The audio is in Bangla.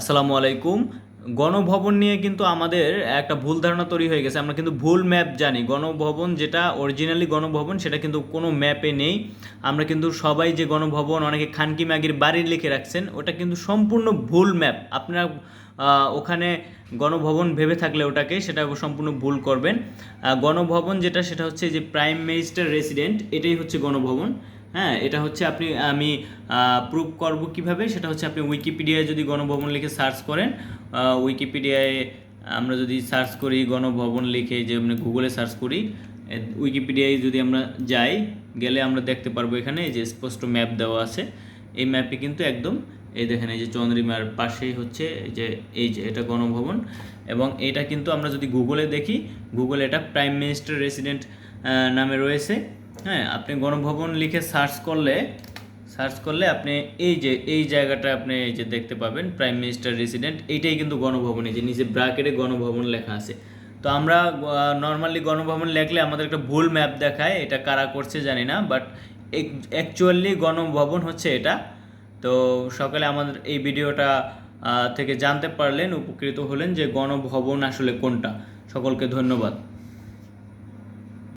আসসালামু আলাইকুম। গণভবন নিয়ে কিন্তু আমাদের একটা ভুল ধারণা তৈরি হয়ে গেছে। আমরা কিন্তু ভুল ম্যাপ জানি। গণভবন যেটা অরিজিনালি গণভবন সেটা কিন্তু কোনো ম্যাপে নেই। আমরা কিন্তু সবাই যে গণভবন অনেকে খানকি মাগির বাড়ি লিখে রাখছেন ওটা কিন্তু সম্পূর্ণ ভুল ম্যাপ। আপনারা ওখানে গণভবন ভেবে থাকলে ওটাকে সেটা সম্পূর্ণ ভুল করবেন। গণভবন যেটা সেটা হচ্ছে যে প্রাইম মিনিস্টার রেসিডেন্ট, এটাই হচ্ছে গণভবন। হ্যাঁ, এটা হচ্ছে আমি প্রুভ করব কিভাবে, সেটা হচ্ছে আপনি উইকিপিডিয়ায় যদি গণভবন লিখে সার্চ করেন, উইকিপিডিয়ায় আমরা যদি সার্চ করি গণভবন লিখে, যে আমরা গুগলে সার্চ করি, উইকিপিডিয়ায় যদি আমরা যাই, গেলে আমরা দেখতে পারবো এখানে এই যে স্পষ্ট ম্যাপ দেওয়া আছে। এই ম্যাপে কিন্তু একদম এই দেখেন, এই যে চন্দ্রিমার পাশেই হচ্ছে এই যে এটা গণভবন। এবং এটা কিন্তু আমরা যদি গুগলে দেখি, গুগলে এটা প্রাইম মিনিস্টার রেসিডেন্ট নামে রয়েছে। হ্যাঁ, আপনি গণভবন লিখে সার্চ করলে আপনি এই জায়গাটা আপনি এই যে দেখতে পাবেন প্রাইম মিনিস্টার রেসিডেন্ট, এইটাই কিন্তু গণভবন, এই যে নিচে ব্র্যাকেটে গণভবন লেখা আছে। তো আমরা নর্মালি গণভবন লেখলে আমাদের একটা ভুল ম্যাপ দেখায়, এটা কারা করছে জানি না, বাট অ্যাকচুয়ালি গণভবন হচ্ছে এটা। তো সকালে আমাদের এই ভিডিওটা থেকে জানতে পারলেন, উপকৃত হলেন যে গণভবন আসলে কোনটা। সকলকে ধন্যবাদ।